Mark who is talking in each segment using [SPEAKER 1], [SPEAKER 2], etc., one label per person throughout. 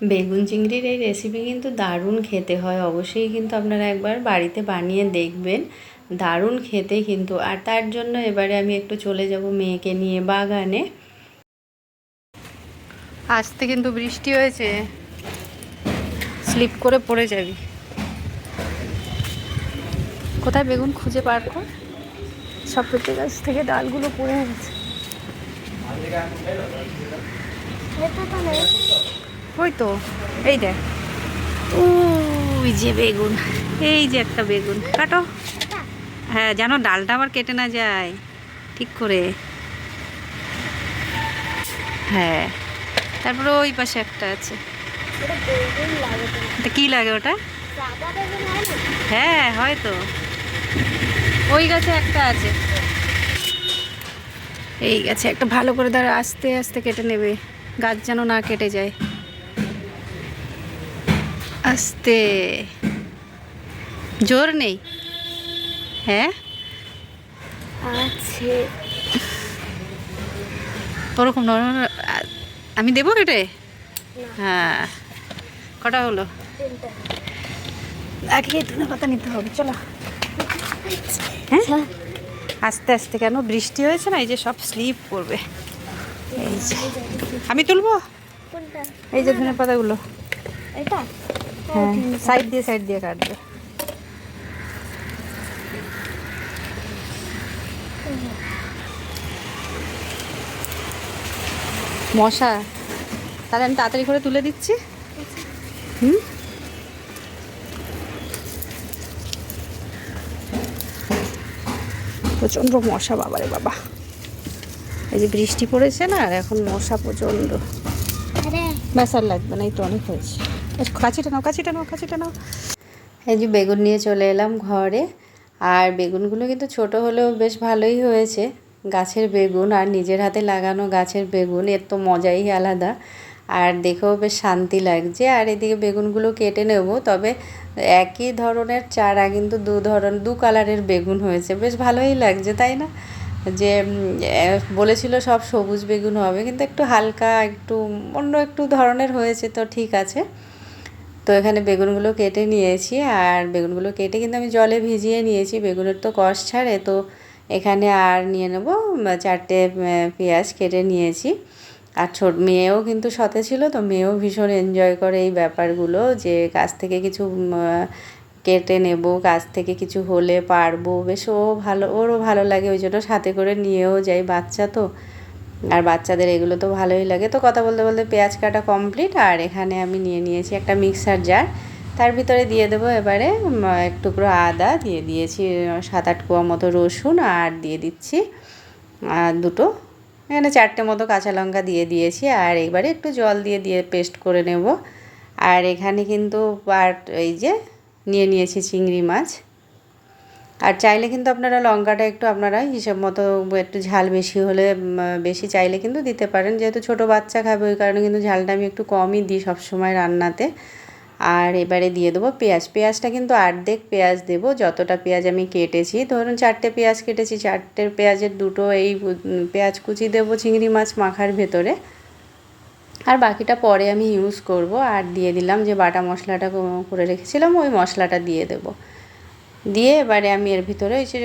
[SPEAKER 1] বেগুন চিংড়ির এই রেসিপি কিন্তু দারুণ খেতে হয়, অবশ্যই কিন্তু আপনারা একবার বাড়িতে বানিয়ে দেখবেন, দারুণ খেতে কিন্তু। আর তার জন্য এবারে আমি একটু চলে যাব মেয়েকে নিয়ে বাগানে। আসতে কিন্তু বৃষ্টি হয়েছে, স্লিপ করে পড়ে যাবি। কোথায় বেগুন খুঁজে পার কর, সব পেঁপে গাছ থেকে ডালগুলো পড়ে গেছে। ওই তো, এই দেখ, ওই যে বেগুন, এই যে একটা বেগুন কাটো। হ্যাঁ, যেন ডালটা আবার কেটে না যায় ঠিক করে। হ্যাঁ, তারপরে ওই পাশে একটা আছে। কি লাগে ওটা? হ্যাঁ হয়তো, ওই গাছে একটা আছে। এই গাছে একটা, ভালো করে দাঁড়া, আস্তে আস্তে কেটে নেবে, গাছ যেন না কেটে যায়। আস্তে, জোর নেই। হ্যাঁ আছে ওরকম নরম। আমি দেবো কেটে? হ্যাঁ, কটা হলো? আগে ধনে পাতা নিতে হবে, চলো। হ্যাঁ, আস্তে আস্তে, কেন বৃষ্টি হয়েছে না, এই যে সব স্লিপ করবে। এই যে আমি তুলবো, এই যে ধনে পাতাগুলো। হ্যাঁ, সাইড দিয়ে কাটবে। মশা, তাহলে আমি তাড়াতাড়ি করে তুলে দিচ্ছি। হুম, প্রচণ্ড মশা, বাবারে বাবা। এই যে বৃষ্টি পড়েছে না, আর এখন মশা প্রচণ্ড। ব্যাস আর লাগবে না, এই তো অনেক হয়েছে। কাছিটা নাও। এই যে বেগুন নিয়ে চলে এলাম ঘরে। আর বেগুনগুলো কিন্তু ছোট হলেও বেশ ভালোই হয়েছে, গাছের বেগুন আর নিজের হাতে লাগানো গাছের বেগুন, এর তো মজাই আলাদা। আর দেখেও বেশ শান্তি লাগছে। আর এদিকে বেগুনগুলো কেটে নেব, তবে একই ধরনের চারা কিন্তু দু কালারের বেগুন হয়েছে, বেশ ভালোই লাগছে, তাই না? যে বলেছিল সব সবুজ বেগুন হবে, কিন্তু একটু হালকা, একটু অন্য একটু ধরনের হয়েছে, তো ঠিক আছে। তো এখানে বেগুনগুলো কেটে নিয়েছি, আর বেগুনগুলো কেটে কিন্তু আমি জলে ভিজিয়ে নিয়েছি, বেগুনের তো কষ ছাড়ে। তো এখানে আর নিয়ে নেব 4টে পেঁয়াজ কেটে নিয়েছি। আর মেয়েও কিন্তু সাথে ছিল, তো মেয়েও ভীষণ এনজয় করে এই ব্যাপারগুলো, যে গাছ থেকে কিছু কেটে নেব, গাছ থেকে কিছু হলে পারবো, বেশ ওরও ভালো লাগে, ওই জন্য সাথে করে নিয়েও যাই, বাচ্চা তো। আর বাচ্চাদের এগুলো তো ভালোই লাগে। তো কথা বলতে বলতে পেঁয়াজ কাটা কমপ্লিট। আর এখানে আমি নিয়ে নিয়েছি একটা মিক্সার জার, তার ভিতরে দিয়ে দেবো এবারে এক টুকরো আদা, দিয়ে দিয়েছি 7-8 কোয়া মতো রসুন, আর দিয়ে দিচ্ছি দুটো, এখানে 4টে মতো কাঁচা লঙ্কা দিয়ে দিয়েছি। আর এবারে একটু জল দিয়ে পেস্ট করে নেব। আর এখানে কিন্তু এই যে নিয়ে নিয়েছি চিংড়ি মাছ। আর চাইলে কিন্তু আপনারা লঙ্কাটা একটু আপনারা হিসাব মতো, একটু ঝাল বেশি হলে বেশি চাইলে কিন্তু দিতে পারেন, যেহেতু ছোটো বাচ্চা খাবে ওই কারণে কিন্তু ঝালটা আমি একটু কমই দিই সবসময় রান্নাতে। আর এবারে দিয়ে দেবো পেঁয়াজটা কিন্তু অর্ধেক পেঁয়াজ দেবো, যতটা পেঁয়াজ আমি কেটেছি, ধরুন 4টে পেঁয়াজ কেটেছি, 4টে পেঁয়াজের 2টো এই পেঁয়াজ কুচি দেবো চিংড়ি মাছ মাখার ভেতরে, আর বাকিটা পরে আমি ইউজ করব। আর দিয়ে দিলাম যে বাটা মশলাটা করে রেখেছিলাম, ওই মশলাটা দিয়ে দেবো। দিয়ে এবারে আমি এর ভিতরে ওই যে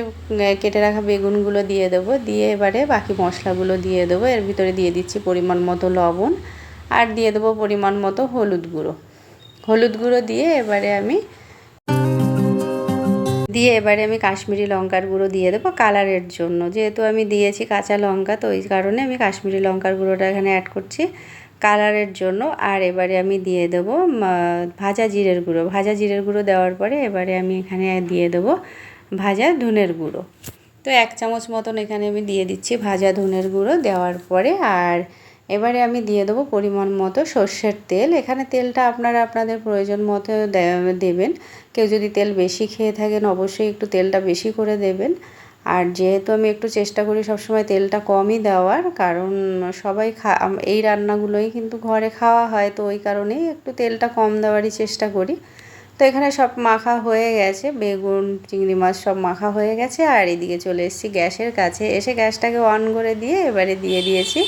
[SPEAKER 1] কেটে রাখা বেগুনগুলো দিয়ে দেবো, দিয়ে এবারে বাকি মশলাগুলো দিয়ে দেবো। এর ভিতরে দিয়ে দিচ্ছি পরিমাণ মতো লবণ, আর দিয়ে দেবো পরিমাণ মতো হলুদ গুঁড়ো দিয়ে এবারে আমি কাশ্মীরি লঙ্কার গুঁড়ো দিয়ে দেবো কালারের জন্য, যেহেতু আমি দিয়েছি কাঁচা লঙ্কা, তো ওই কারণে আমি কাশ্মীরি লঙ্কার গুঁড়োটা এখানে অ্যাড করছি কালারের জন্য। আর এবারে আমি দিয়ে দেবো ভাজা জিরের গুঁড়ো দেওয়ার পরে এবারে আমি এখানে দিয়ে দেবো ভাজা ধনের গুঁড়ো। তো 1 চামচ মতন এখানে আমি দিয়ে দিচ্ছি ভাজা ধনের গুঁড়ো দেওয়ার পরে। আর এবারে আমি দিয়ে দেবো পরিমাণ মতো সর্ষের তেল। এখানে তেলটা আপনারা আপনাদের প্রয়োজন মতো দেবেন, কেউ যদি তেল বেশি খেয়ে থাকেন অবশ্যই একটু তেলটা বেশি করে দেবেন। আর যেহেতু আমি একটু চেষ্টা করি সবসময় তেলটা কমই দেওয়ার, কারণ সবাই এই রান্নাগুলোই কিন্তু ঘরে খাওয়া হয়, তো ওই কারণেই একটু তেলটা কম দেওয়ারই চেষ্টা করি। তো এখানে সব মাখা হয়ে গেছে, বেগুন চিংড়ি মাছ সব মাখা হয়ে গেছে। আর এদিকে চলে এসেছি গ্যাসের কাছে, এসে গ্যাসটাকে অন করে দিয়ে এবারে দিয়ে দিয়েছি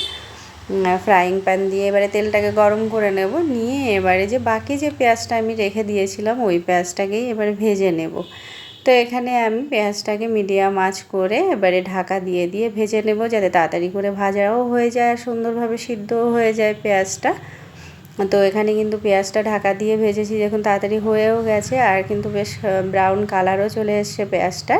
[SPEAKER 1] ফ্রাইং প্যান দিয়ে এবারে তেলটাকে গরম করে নেব, নিয়ে এবারে যে বাকি যে পেঁয়াজটা আমি রেখে দিয়েছিলাম ওই পেঁয়াজটাকেই এবারে ভেজে নেব। তো এখানে আমি পেঁয়াজটাকে মিডিয়াম আঁচ করে এবারে ঢাকা দিয়ে দিয়ে ভেজে নেব, যাতে তাড়াতাড়ি করে ভাজাও হয়ে যায় আর সুন্দরভাবে সিদ্ধও হয়ে যায় পেঁয়াজটা। তো এখানে কিন্তু পেঁয়াজটা ঢাকা দিয়ে ভেজেছি, দেখুন তাড়াতাড়ি হয়েও গেছে আর কিন্তু বেশ ব্রাউন কালারও চলে এসছে পেঁয়াজটা।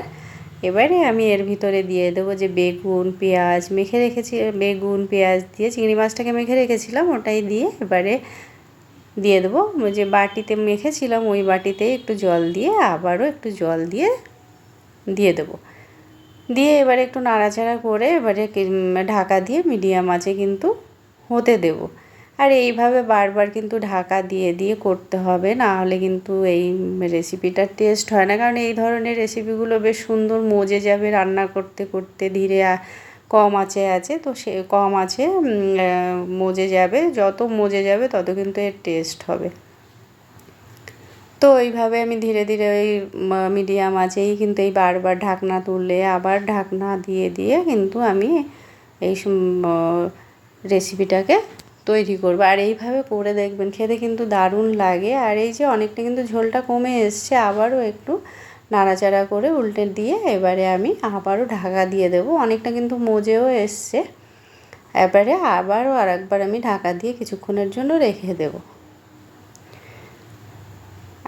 [SPEAKER 1] এবারে আমি এর ভিতরে দিয়ে দেবো যে বেগুন পেঁয়াজ মেখে রেখেছি, বেগুন পেঁয়াজ দিয়ে চিংড়ি মাছটাকে মেখে রেখেছিলাম ওটাই দিয়ে এবারে দিয়ে দেবো। যে বাটিতে মেখেছিলাম ওই বাটিতে একটু জল দিয়ে আবারও একটু জল দিয়ে দিয়ে দেবো, দিয়ে এবারে একটু নাড়াচাড়া করে এবারে ঢাকা দিয়ে মিডিয়াম আঁচে কিন্তু হতে দেবো। আর এইভাবে বারবার কিন্তু ঢাকা দিয়ে দিয়ে করতে হবে, না হলে কিন্তু এই রেসিপিটার টেস্ট হয় না। কারণ এই ধরনের রেসিপিগুলো বেশ সুন্দর মজে যাবে রান্না করতে করতে, ধীরে কম আঁচে আছে তো সে কম আঁচে মজে যাবে, যত মজে যাবে তত কিন্তু এর টেস্ট হবে। তো এইভাবে আমি ধীরে ধীরে ওই মিডিয়াম আঁচেই কিন্তু এই বারবার ঢাকনা তুললে আবার ঢাকনা দিয়ে দিয়ে কিন্তু আমি এই রেসিপিটাকে তৈরি করবো। আর এইভাবে করে দেখবেন খেতে কিন্তু দারুণ লাগে। আর এই যে অনেকটা কিন্তু ঝোলটা কমে এসছে, আবারও একটু নাড়াচাড়া করে উল্টে দিয়ে এবারে আমি আবারও ঢাকা দিয়ে দেবো, অনেকটা কিন্তু মজেও এসছে। এবারে আবারও আরেকবার আমি ঢাকা দিয়ে কিছুক্ষণের জন্য রেখে দেবো।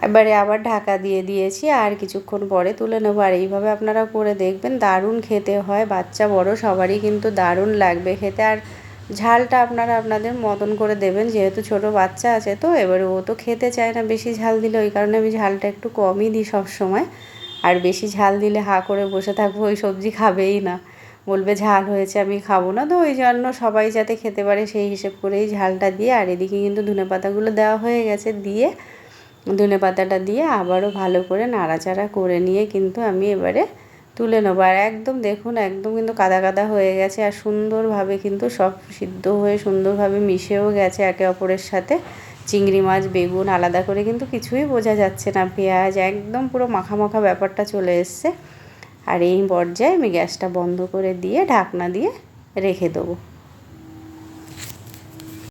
[SPEAKER 1] এবারে আবার ঢাকা দিয়ে দিয়েছি আর কিছুক্ষণ পরে তুলে নেবো। আর এইভাবে আপনারা করে দেখবেন, দারুণ খেতে হয়, বাচ্চা বড় সবারই কিন্তু দারুণ লাগবে খেতে। আর ঝালটা আপনারা আপনাদের মতন করে দেবেন, যেহেতু ছোট বাচ্চা আছে তো এবারে ও তো খেতে চায় না বেশি ঝাল দিলে, ওই কারণে আমি ঝালটা একটু কমই দিই সব সময়। আর বেশি ঝাল দিলে হা করে বসে থাকবো, ওই সবজি খাবেই না, বলবে ঝাল হয়েছে আমি খাবো না। তো ওই জন্য সবাই যাতে খেতে পারে সেই হিসেব করেই ঝালটা দিয়ে। আর এদিকে কিন্তু ধনেপাতাগুলো দেওয়া হয়ে গেছে, দিয়ে ধনেপাতাটা দিয়ে আবারও ভালো করে নাড়াচাড়া করে নিয়ে কিন্তু আমি এবারে তুলে নেবো। আর একদম দেখুন একদম কিন্তু কাদা কাদা হয়ে গেছে আর সুন্দরভাবে কিন্তু সব সিদ্ধ হয়ে সুন্দরভাবে মিশেও গেছে একে অপরের সাথে। চিংড়ি মাছ বেগুন আলাদা করে কিন্তু কিছুই বোঝা যাচ্ছে না, পেঁয়াজ একদম পুরো মাখা মাখা ব্যাপারটা চলে এসছে। আর এই পর্যায়ে আমি গ্যাসটা বন্ধ করে দিয়ে ঢাকনা দিয়ে রেখে দেবো।